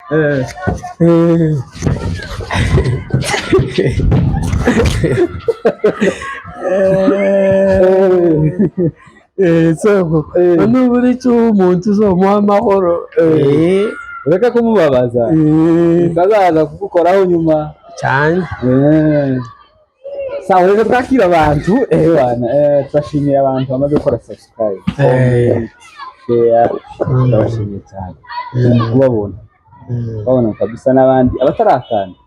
So n'uburi cy'umuntu uzomuha amahoro ureka kumubabaza ukazaza kugukoraho nyuma cyane. Sawa rero twakira abantu bana twashimira abantu bamaze gukora subscribe share ndabashimiye cyane kubabona babona kabisa n'abandi abatarakanda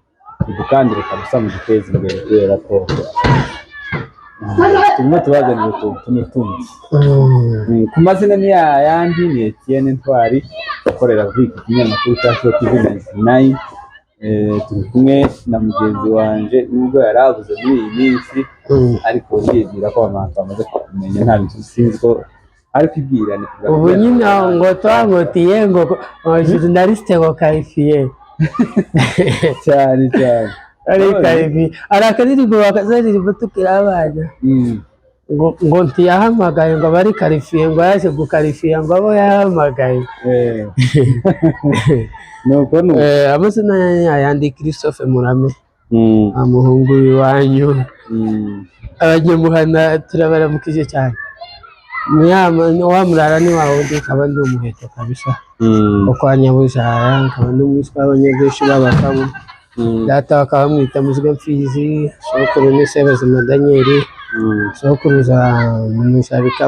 dukandire kabisa mu giteza imbere kubera ko tumwe tubazanira utuntu ku mazina ni yandi ni Etienne Ntwari ukorera kuri iki kinyamakuru cya Show TV 99 turi kumwe na mugenzi wanje nubwo yaravuze muri iyi minsi ariko yibwira ko abantu bamaze kumenya nta bintu sinziko ariko ibwirane ubu nyine ngo twangotiye ngo journaliste ngo qualifié cyane ari qualifié arakaririmbo bakazaririmbo tukira abana ngo ntiyahamagaye ngo bari qualifié ngo yaje gukarifiya ngo abo yahamagaye nuko amazina yandi Christophe Murame amuhungu iwanyu abanyamuhana turabaramukije cyane wamurara ni wawundi kaba ndi umuheto kabisa uko anyabujara nkaba n'umwiswa abanyageshi b'abakabo data bakaba bamwita Muziga Mfizi sokuru ni Sebazima Daniel sokuruza mushabika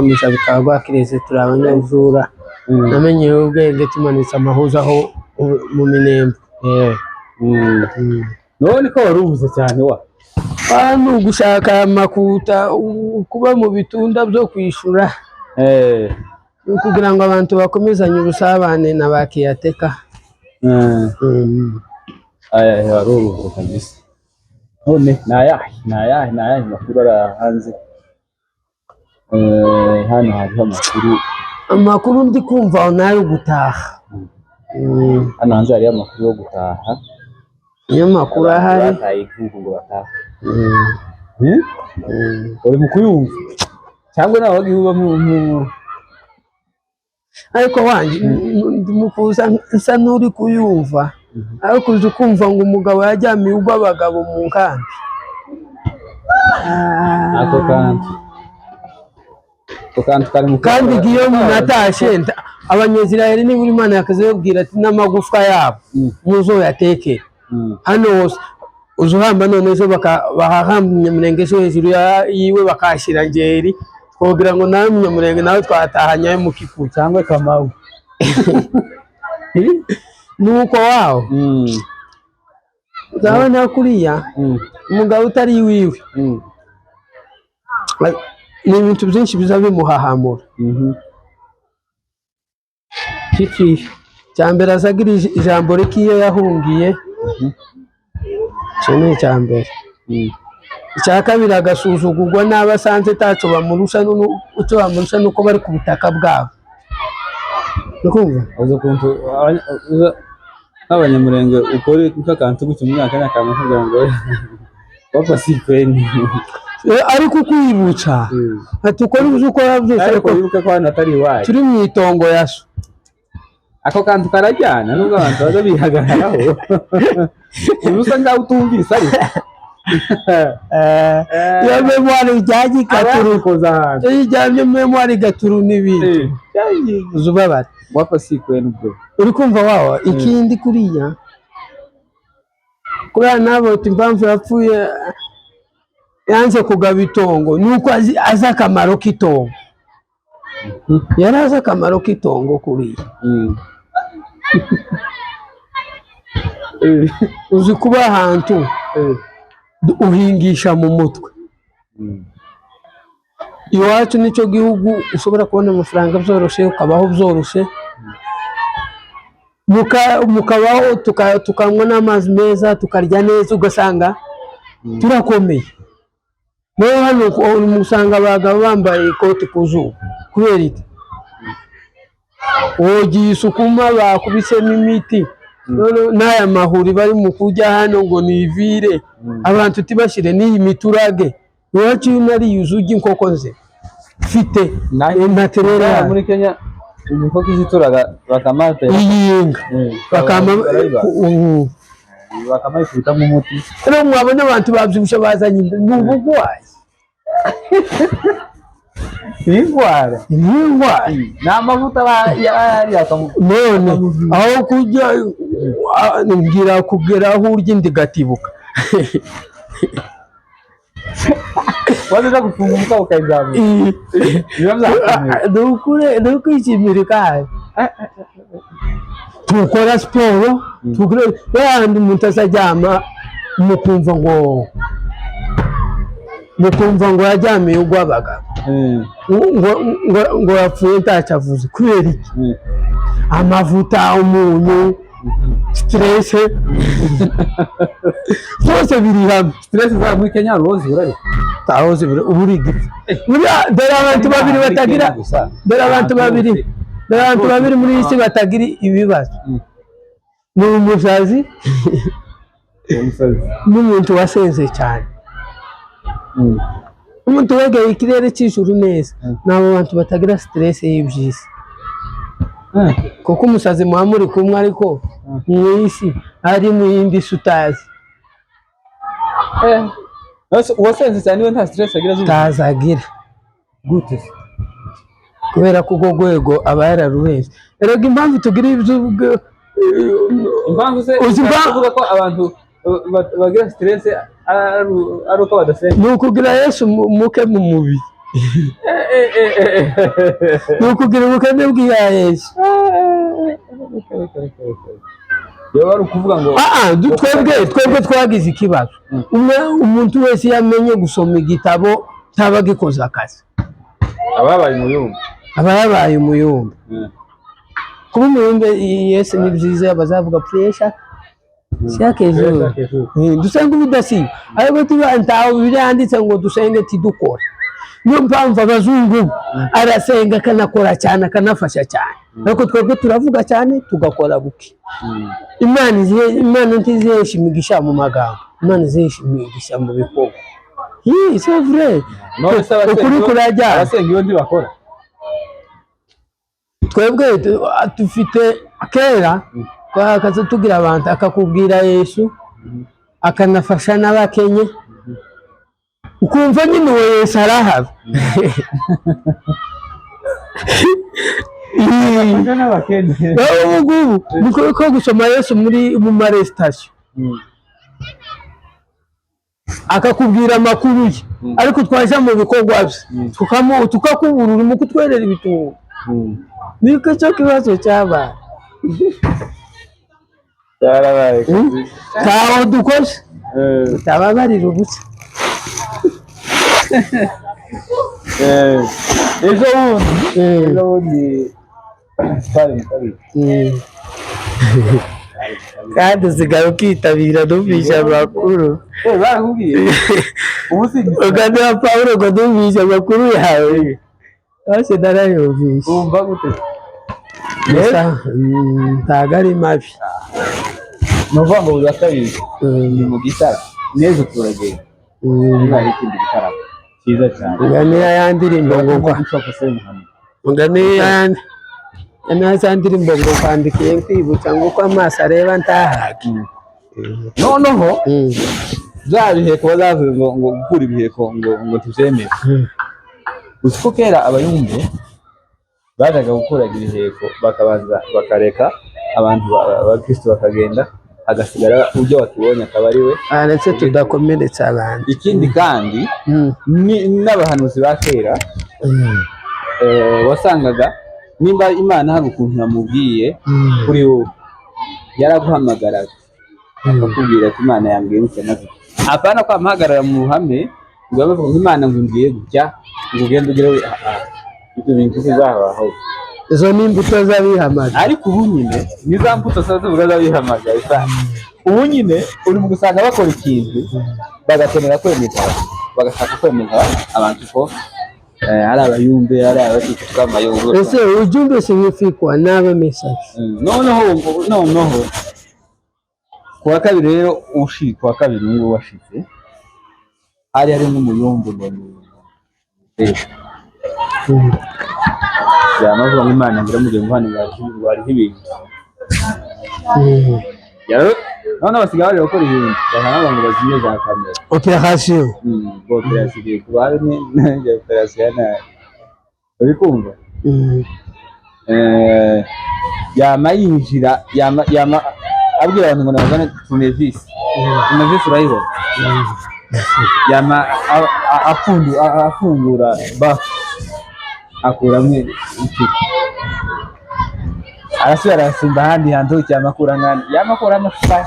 rwakireze turi abanyamvura namenye ubwenge tumanitse amahuza aho mu Minembe none ko warubuze cyane wa gushaka amakuta kuba mu bitunda byo kwishura kugira ngo abantu bakomezanye ubusabane na bakiyateka warubuze kabisa none nayahe makuru ara hanze hano hariho amakuru ndi kumva nayo gutaha hano hanze hariho amakuru yo gutaha niyo makuru ahari batayivuga ngo bataha uri mu kuyumva cyangwa nawe wagiye mu ariko wanje mukuza nsa n'uri kuyumva ariko uzi kumva ngo umugabo yajyamiye ugw'abagabo mu nkambi ako kandi giyo munatashe abanyezirayeli ni buri Imana yakaze yobwira ati n'amagufwa yabo muzoyateke hano hose uzuhamba none zo bahahambye murengeje hejuru yiwe bakashira ngeri kugira ngo nawe munyamurenge nawe twatahanya mu kipu cyangwa kamawe nuko wao zabana kuriya umugabo utari wiwe ni ibintu byinshi bizabe muhahamura kiki cyambere azagira ijambo rikiyo yahungiye cyane cyambere icya kabiri agasuzugurwa n'abasanze taco bamurusha nuko bari ku butaka bwabo nukumva uzo kuntu abanyamurenge ukore kakantu gucyo myaka n'akamwe kugira ngo papa sikweni ariko kwibutsa ati ukora ubuze ukora byose ariko wibuke ko hano atari wayo turi mu itongo yaso ako kantu karajyana nubwo abantu baza bihagararaho ubusa ngaho utumvise ariko ya memoire ijyaje katurukoza hanze ijyanye memoire gaturu n'ibindi uzubabara wapa sikweni bwo uri kumva wawa ikindi kuriya nabo timpamvu yapfuye yanze kugaba itongo nuko azi akamaro k'itongo yari azi akamaro k'itongo kuriya uzi kuba ahantu uhingisha mu mutwe iwacu nicyo gihugu ushobora kubona amafaranga byoroshye ukabaho byoroshye mukabaho tukanywa n'amazi meza tukarya neza ugasanga turakomeye nawe hano usanga abagabo bambaye ikoti ku zuba kubera iki wogiye isukuma bakubisemo imiti n'aya mahuri bari mu kujya hano ngo nivire abantu tibashire n'iyi miturage iwacu nari yuzugi nkoko nze fite na terera muri Kenya uko kizitura bakamata iyinga bakamata mu muti rero mwabona abantu babyibusha bazanye n'ubugwayi ingwara n'amavuta yari none aho kujya ngira kugera aho urya indigatibuka waza gufunga umukaba ukayizamura nukwishimira kandi tukora siporo yandi umuntu azaryama mukumva ngo yaryamiye ugwabaga ngo yapfuye ntacyo avuze kubera iki amavuta umunyu stress byose biri hamwe stress za muri Kenya rozi urari tahoze uburi giti dore abantu babiri batagira dore abantu babiri muri isi batagira ibibazo ni umusazi n'umuntu wasenze cyane umuntu wegeye ikirere cy'ijuru neza n'abo bantu batagira stress y'ibyisi kuko umusazi muba muri kumwe ariko mu isi ari mu yindi sutazi uwasenze cyane niwe nta stress agira tazagira gute kubera ko urwo rwego aba yararurenze erega impamvu tugira impamvu se uvuga ko abantu bagira stress ari uko badasenga ni ukugira Yesu muke mu mubiri ni ukugira ubukene bw'iya Yesu yo bari ukuvuga ngo twebwe twagize ikibazo umuntu wese yamenye gusoma igitabo ntaba gikoze akazi aba yabaye umuyumba kuba umuyumba Yesu ni byiza bazavuga pressure chaque jour dusenga ubudasiba ariko tuba ntaho biranditse ngo dusenge tidukora niyo mpamvu abazungu arasenga akanakora cyane akanafasha cyane ariko twebwe turavuga cyane tugakora buke Imana ntizihesha imigisha mu magambo Imana izihesha imigisha mu bikorwa c'est vrai ukuri kurajya abasenga iyo ntibakora twebwe dufite kera twakaza tugira abantu akakubwira Yesu akanafasha n'abakenye ukumva nyine uwo Yesu arahaba ubu ko gusoma Yesu mu maresitation akakubwira amakuru ye ariko twaje mu bikorwa bye tukakubura urimo kutwerera ibitungo niko cyo kibazo cyabaye ntaho dukoze tutababarira ubusa ejo bundi twari mu kabiri kandi usigaye ukitabira numvisha amakuru barakubwiye uganira Pawulo ngo numvisha amakuru yawe yose narayumvisha wumva gute ntago ari mabi ni ukuvuga ngo buri wa kabiri ni mu gitara neza turagenda niba hari ikindi gitaramo cyiza cyane uganira ya ndirimbo ndirimbo ngo kwandikiye kwibutsa ngo uko amaso areba ntahage noneho bya biheko bazavuze ngo gukura ibiheko ngo tubyemere uzi ko kera abayumbe bajyaga gukuraga ibiheko bakabanza bakareka abantu abakristo bakagenda hagasigara ujya watubonye akaba ari we ndetse tudakomeretsa abantu ikindi kandi n'abahanuzi ba kera wasangaga nimba Imana hari ukuntu yamubwiye kuri wowe yaraguhamagaraga akakubwira ati Imana yambwiye gutya na gutya apana ko amuhagarara mu ruhame ngo bavuga ngo Imana ngumbwiye gutya ngo ugende ugire ibyo bintu bizabaho izo ni imbuto z'abihamagara ariko ubu nyine ni za mbuto zivuga z'abihamagara ubu nyine uri mu gusanga bakora ikintu bagakenera kwemeza bagashaka kwemeza abantu ko ari abayumbe ari abafite amayungu ese ujumbe significwa n'aba message noneho kuwa kabiri rero kuwa kabiri ngo washitse ari nk'umuyumbe ngo yamavuga ngo Imana ngiramugiye ngo hano bari ibintu yaro none basigaye bari gukora ibintu bahana ngo bazimye za kamera operation operation kubari ni operation na urikumva yama yinjira yama abwira abantu ngo nabazane Tunevis urayibona yama afungura ba akuramwe iki arasubira arasimba ahandi hantu cy'amakura nkani yamakura amafa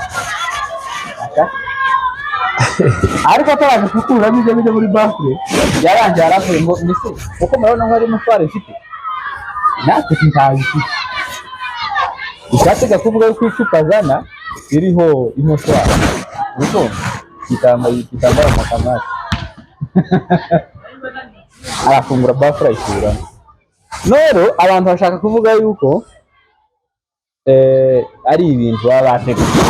ariko atabaje gukura n'ibyo muri bafure yarangiye aravuye ngo mbese uko murabona ngo ari mutware ifite natwe ntazi icyatega kuvuga ko icupa zana iriho imotware uko kitambara amakamasi arafungura bafure ayishyura nero abantu bashaka kuvuga yuko ari ibintu baba bateguye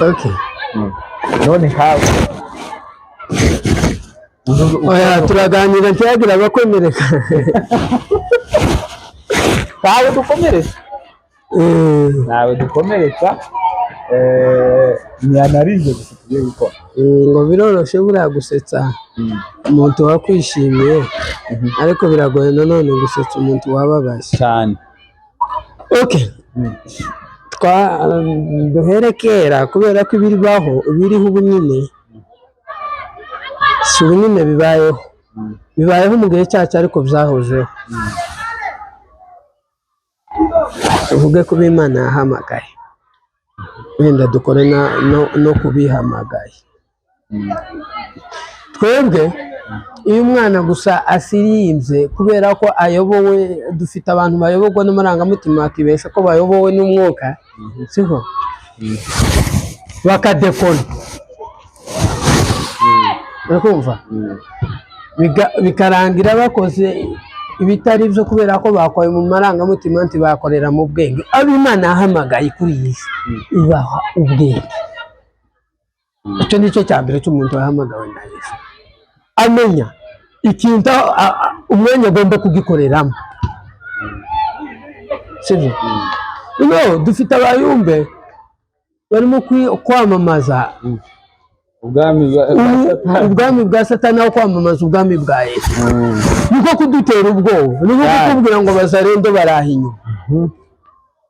okay none hawe oya turaganira ntiyagira bakomereka ntawe dukomereka ntawe dukomereka ni analize gusa tugiye gukora ngo biroroshye buriya gusetsa umuntu wakwishimiye ariko biragoye nanone gusetsa umuntu wababaye cyane okay duhere kera kubera ko ibiriho ubu nyine si ubu nyine bibayeho mu gihe cyacu ariko byahozeho tuvuge ko Imana yahamagaye wenda dukore no kubihamagaye twebwe iyo umwana gusa asirimbye kubera ko ayobowe dufite abantu bayoborwa n'amarangamutima bakibesha ko bayobowe n'umwuka siko bakadekona urakumva bikarangira bakoze ibitari byo kubera ko bakoye mu marangamutima ntibakorera mu bwenge abo Imana yahamagaye kuri iyi si ibaha ubwenge icyo nicyo cya mbere cy'umuntu wahamagawe na Yesu amenya ikintu umwanya agomba kugikoreramo sibyo dufite abayumbe barimo kwamamaza ubwami bwa Satani aho kwamamaza ubwami bwa Yesu niko kudutera ubwoba niko kukubwira ngo bazarende barahinyuma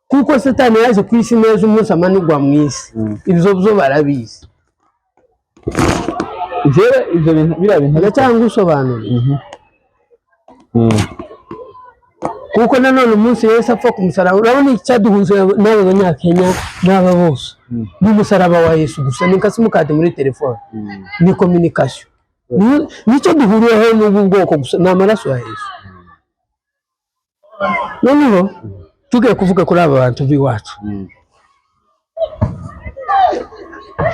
kuko Satani yaje ku isi neza umunsi amanirwa mu isi ibyo byo barabizi ibyo bintu biriya cyangwa usobanura kuko nanone umunsi Yesu apfa ku musaraba urabona icyaduhuze n'abo banyakenya n'aba bose n'umusaraba wa Yesu gusa ni simukadi muri telefone ni communication nicyo duhuriyeho n'ubu bwoko gusa ni amaraso ya Yesu noneho tugiye kuvuga kuri aba bantu b'iwacu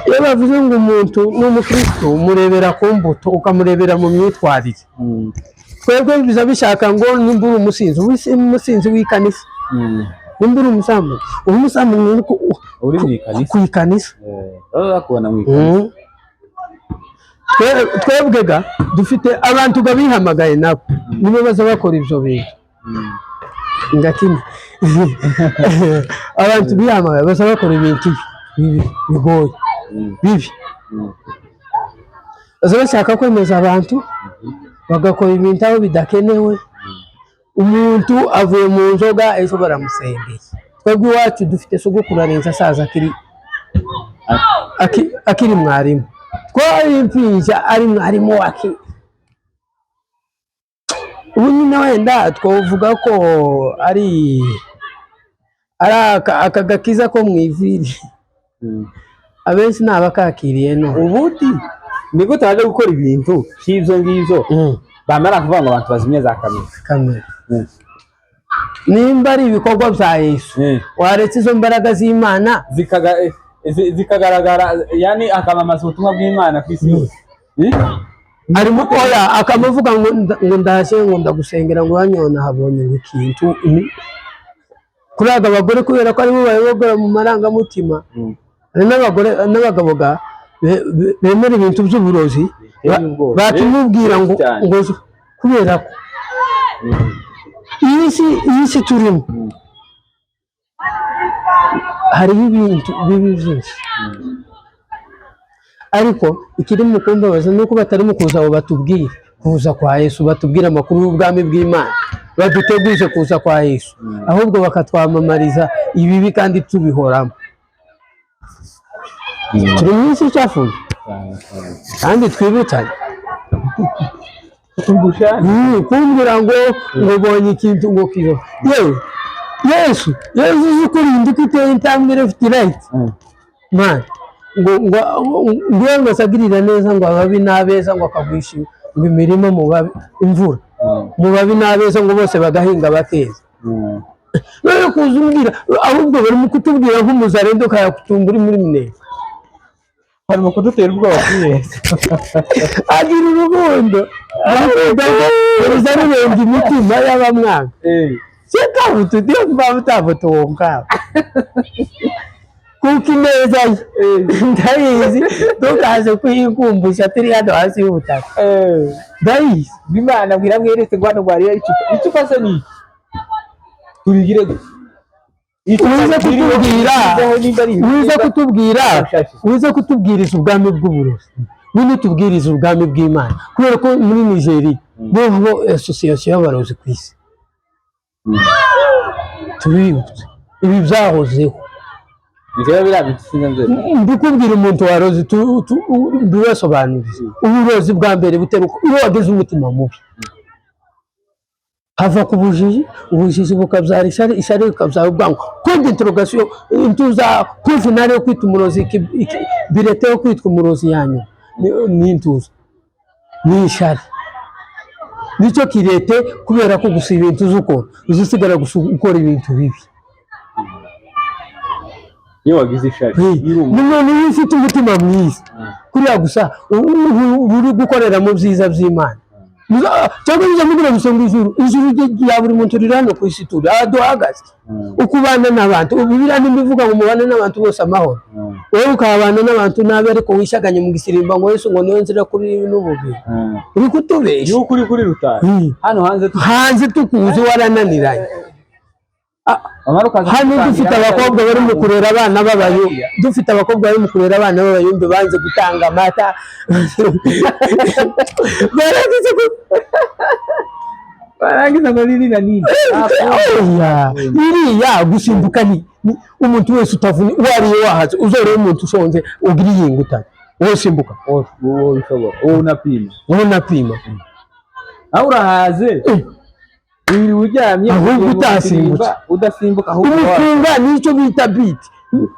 iyo bavuze ngo umuntu n'umukristo umurebera ku mbuto ukamurebera mu myitwarire twebwe biza bishaka ngo nimba uri umusinzi w'ikanisa nimba uri umusambanyi uri ku ikanisa twebwe dufite abantu bihamagaye nabo nibo baza bakora ibyo bintu ngakina abantu bihamagaye baza bakora ibintu bigoye bibi baza bashaka kwemeza abantu bagakora ibintu aho bidakenewe umuntu avuye mu nzoga ejo baramusengeye twebwe iwacu dufite sogokuru arenze asaza akiri mwarimu twari impinja ari mwarimu wake ubu nyine wenda twavuga ko ari aka gakiza ko mu iviri abenshi ntabakakiriye no ubundi niko turaje gukora ibintu cy'ibyo ngibyo bamara kuvuga ngo abantu bazimye za kamera nimba ari ibikorwa bya Yesu waretse izo mbaraga z'Imana zikagaragara yani akamamaza ubutumwa bw'Imana ku isi yose arimo koya akamuvuga ngo ndashye ngo ndagusengera ngo wanyona habonye ikintu kuri aba bagore kubera ko arimo bayobora mu marangamutima n'abagabo bemera ibintu by'uburozi batumubwira ngo kubera ko iyi si turimo hariho ibintu bibi byinshi, ariko ikiri mu kumbabaza ni uko batari mu kuza ngo batubwire kuza kwa Yesu, batubwire amakuru y'ubwami bw'Imana, baduteguze kuza kwa Yesu, ahubwo bakatwamamariza ibibi kandi tubihoramo. Turi mu isi icafuye kandi twibutanye kumbwira ngo ubonye ikintu ngo kizo yewe Yesu uzi ko urinda uteye intambwe ifite irayiti man ngo asagirira neza ngo ababi n'abeza ngo akagwisha ngo imirimo mu babi imvura mu babi n'abeza ngo bose bagahinga bakeza. None kuza umbwira ahubwo bari mu kutubwira nk'umuzarendo kayakutumba uri muri Minembwe, harimo kudutera ubwoba bw'Yesu agira urukundo ruzarurenga imitima y'abamwanga. Seka butudiye kuba butavutunga kuko ineza ndayizi tukaze kuyikumbusha turi hano hasi y'ubutaka ndayizi b'Imana bwira mweretse ngo hano bwari icupa se ni turigire uze kutubwiriza ubwami bw'uburozi, nyine tubwiriza ubwami bw'Imana, kubera ko muri Nigeria bo association y'abarozi ku isi tubibutse ibi byahozeho. Ndikubwira umuntu warozi bibasobanuriza uburozi bwa mbere buteruka iyo wageze umutima mubi, hava ku ubujiji bukabyara ishyari bukabyara ubwanwa. Kumva interrogation intuza kufinale yo kwita umurozi birete yo kwitwa umurozi yanyu ni intuza ni ishyari, nicyo kirete kubera ko gusa ibintu z'uko uzisigara gukora ibintu bibi. Iyo wagize ishari n'umuntu ufite umutima mwiza kuriya gusa uri gukorera mu byiza by'Imana cyangwa bijya mubwira gusanga ijuru rya buri muntu riri hano ku isi turi duhagaze ukubana n'abantu Bibiliya ntibivuga ngo mubane n'abantu bose amahoro, wowe ukabana n'abantu nabi ariko wishaganye mu gisirimba ngo Yesu ngo niyo nzira kuri n'ububiri uri kutubeshya yuko uri kuri rutari hano hanze tukuzi warananiranye. Hano dufite abakobwa bari mu kurera abana b'abayumbe banze gutanga amata barangiza ngo ririya nini iriya gusimbuka ni umuntu wese utavuni wariye wahaze uzoreye umuntu ushonje ugira iyingutanye wowe simbuka wowe unapima aho urahaze uri uryamye ahubwo udasimbuka umufunga nicyo bita beat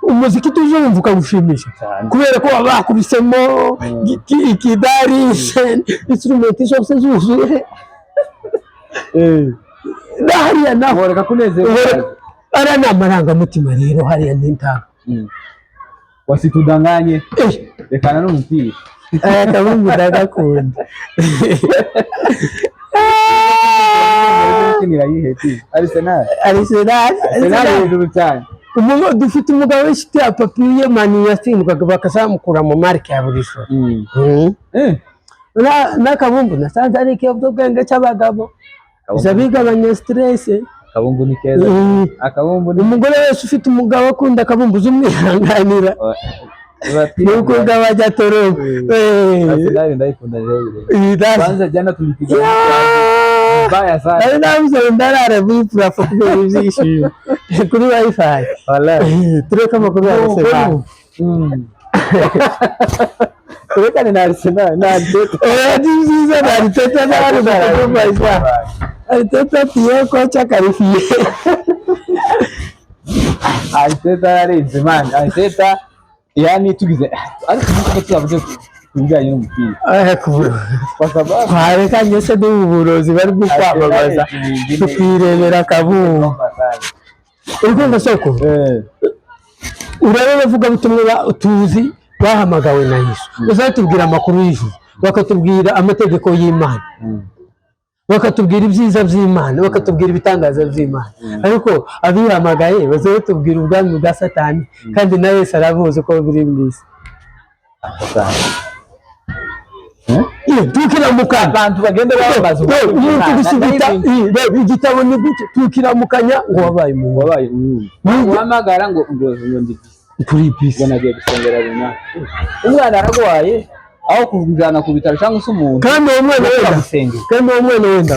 umuziki tuzumva ukagushimisha kubera ko baba bakubisemo ikidari instrument zose zuzuye hariya naho reka kunezerwa ariya ni amarangamutima rero hariya ni intanga wasitudanganye rekana n'umupira kabumbu ndagakunda Arsenal hejuru cyane dufite umugabo w'ishiti ya papiye mani yatsindwaga bakazamukura mu marike ya buri joro n'akabumbu nasanze ari ikiyobyabwenge cy'abagabo biza bigabanya stress. Akabumbu ni keza umugore wese ufite umugabo akunda akabumbu uzumwihanganira nuko ngabajya toroba Arsenal ndayikunda rero kwanza jana tulipiga baya sana ari nabuze ndarara muri plafo kubera ibyishimo kuri wifi wallahi tureka amakuru yose tureka ni Arsenal na Arteta nziza na Arteta na Arteta tiyo kocha karifiye Arteta arenze man Arteta yani tugize ariko nuko tuzavuze kubijyanye n'umupira twareka nyese n'uburozi bari kwamamaza tukirebera akabumbu urumva soko urabona bavuga butumwa tuzi bahamagawe na Yesu uzatubwira amakuru y'ijuru bakatubwira amategeko y'Imana bakatubwira ibyiza by'Imana bakatubwira ibitangaza by'Imana ariko abihamagaye bazatubwira ubwami bwa Satani kandi na Yesu arabuze ko biri mu isi tukiramukanya abantu bagende babaza umuntu gusigita igitabo ni gute tukiramukanya ngo wabaye uhamagara ngo ndi kuri bisi ngo nagiye gusengera runaka umwana aragwaye aho kujana ku bitaro cyangwa se umuntu kandi uwo mwana wenda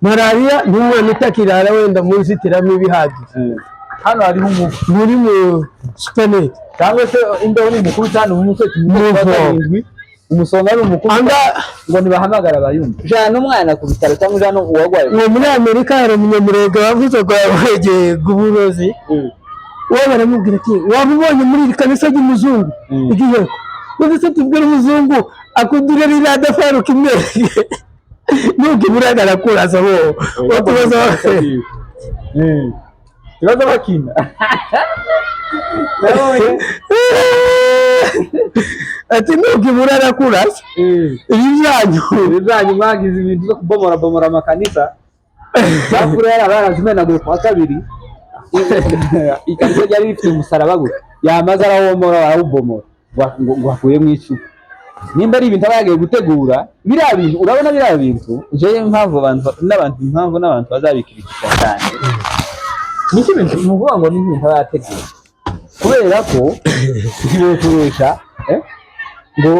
malariya ni umwana utakirara wenda mu nzitiramibu ibihagije hano hariho umufu muri mu supernet cyangwa se imbeho ni mukuru cyane umutwe tumwe umusonga ari umukuru ngo nibahamagara abayumva jana n'umwana ku bitaro cyangwa jana uwagwaye uwo muri Amerika hari umunyamurenge wavuze ko yabegeye guburozi uwo baramubwira ati wabubonye muri iri kanisa ry'umuzungu igihe ndetse tubwira umuzungu akudire rira dafaruka imwe nuko buragara kuraza bo watubaza ibaza bakina ati nuko burara kuraza ibijanye mwagize ibintu byo kubomora amakanisa bakuru yari barazimena kwa kabiri ikanisa ryari rifite umusaraba gusa yamaze arawomora barawubomora ngo hakuye mu icupa nimba ari ibintu abagiye gutegura biriya bintu urabona biriya bintu jewe n'abantu bazabikirikira cyane niki bintu nuvuga ngo ni ibintu abategura kubera ko kiboturesha ngo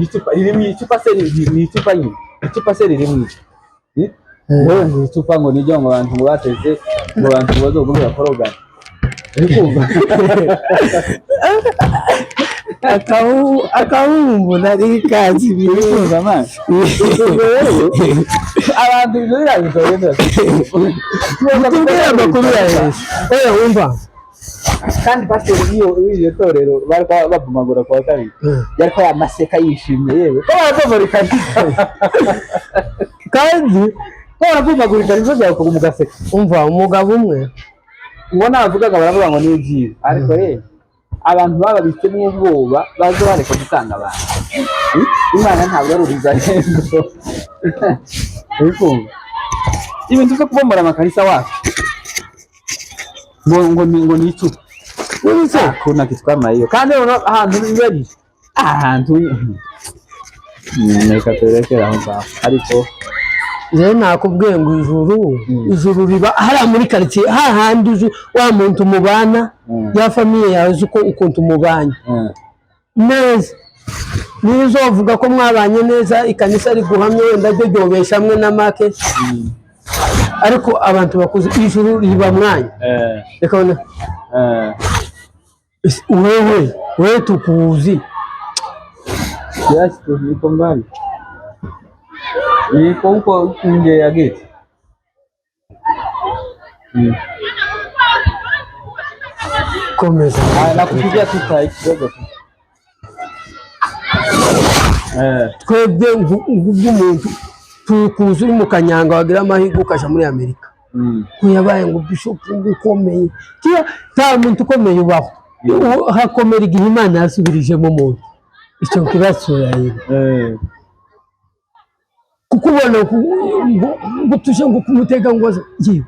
icupa riri mu icupa se ni icupa nyine icupa se riri mu icupa ngo nijya ngo abantu ngo bateze ngo abantu bazogumira korogana akawumbu nari kazi bifuza amazi abantu birabizoye tubwira amakuru ya Yesu wumva kandi pasiteri iyo torero bari babumagura kwa kabiri yari ko yamaseka yishimye yewe ko baravumagura kanisa kandi ko baravumagura kanisa byawe ko mugaseka umva umugabo umwe ngo navugaga baravuga ngo ni ibyiza ariko rero abantu bababitse n'ubwoba bazo bareka gutanga abantu imana ntabwo ari urizahendo bikumva ibintu byo kubomora amakanisa wacu ngo ni icupa uretse kuna kitwamayo kandi ahantu bari ahantu reka turekera aho ngaho ariko je nakubwiye ngo ijuru riba hari muri quartier hahandi wa muntu mubana ya famille yawe uko ukuntu mubanye neza nizo uvuga ko mwabanye neza ikanisa riguhamye wenda ryo ryobesha hamwe na make ariko abantu bakuze ijuru riba mwanya reka ona wewe tukuzi kiasi tuliko mbali niko huko nje ya gate komeza nakupigia tu tai kidogo tu twebwe ng'umuntu tukuzi uri mu kanyanga wagira amahirwe ukaja muri Amerika kuyabaye ngo bishop ukomeye kiya nta muntu ukomeye ubaho hakomera igihe Imana yasubirijemo umuntu icyo kibazo yayi kukubona ngo tuje ngo kumutega ngo ngiye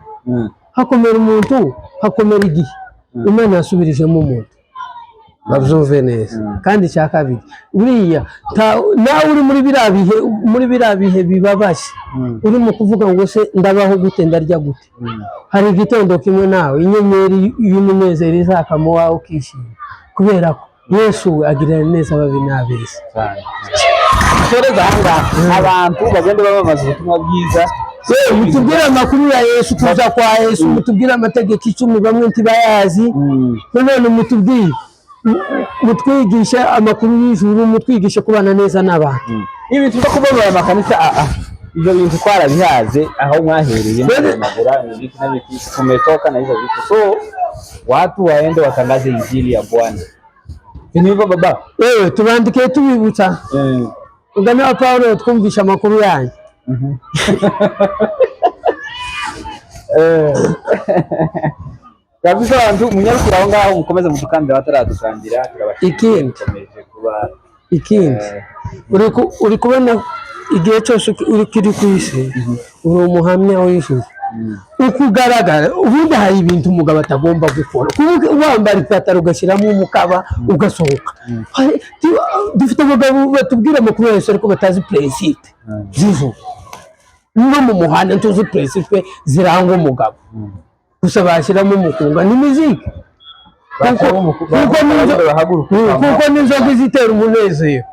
hakomera umuntu hakomera igihe Imana yasubirijemo umuntu bavyumve neza kandi cya kabiri buriya nawe uri muri birabihe bibabaje uri mu kuvuga ngo se ndabaho gute ndarya gute hari igitondo kimwe nawe inyenyeri y'umunezero izakamo wawe ukishima kubera ko Yesu agirira neza babi nabeza soreza abantu bagende babamaza ubutumwa bwiza mutubwira amakuru ya Yesu kuza kwa Yesu mutubwira amategeko 10 bamwe ntibayazi none mutubwire mutwigisha amakuru y'ijuru mutwigisha kubana neza n'abantu ibintu byo kubomora amakanisa ibyo bintu twarabihaze aho mwahereye magura n'ibiki n'ibiki tumetoka na hizo vitu so watu waende watangaze injili ya Bwana hivyo baba tubandike tubibutsa ugana wa Paulo twumvisha amakuru yanyu kabisa abantu munyarukira aho ngaho mukomeze mudukandira bataradukangira ikindi uri kubona igihe cyose uri kuri kwisi uri umuhamya w'ijuru ukugaragara ubundi hari ibintu umugabo atagomba gukora wambara ipataro ugashyiramo umukaba ugasohoka dufite abagabo batubwira amakuru yose ariko batazi principe zivuga no mu muhanda ntuzi principe ziranga umugabo gusa bashyiramo umukunga n'imiziki kuko n'inzoga zitera umunezero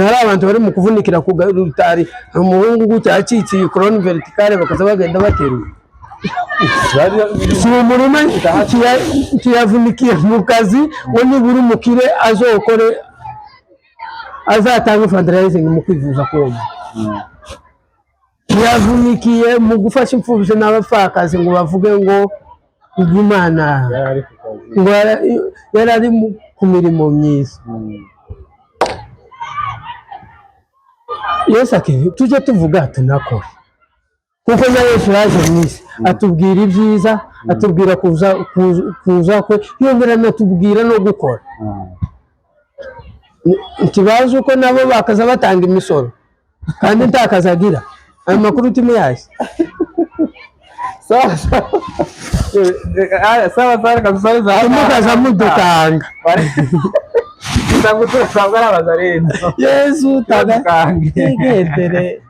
hari abantu bari mu kuvunikira ku rutari umuhungu cyacikiye korone vertikale bakaza bagenda bateruye si umurima kiyavunikiye mu kazi ngo nibura umukire azokore azatanga fundraising mu kwivuza k'uwo yavunikiye mu gufasha imfubyi n'abapfakazi ngo bavuge ngo Imana ngo yari ari ku mirimo myiza. Yesu ati tujye tuvuga tunakora kuko na Yesu yaje mu isi atubwira ibyiza atubwira kuza kwe yongera anatubwira no gukora. Ikibazo uko nabo bakaza batanga imisoro kandi ntakazagira ayo makuru utimuyazi sawa kabisa mukaza mudutanga Yesu tagagendere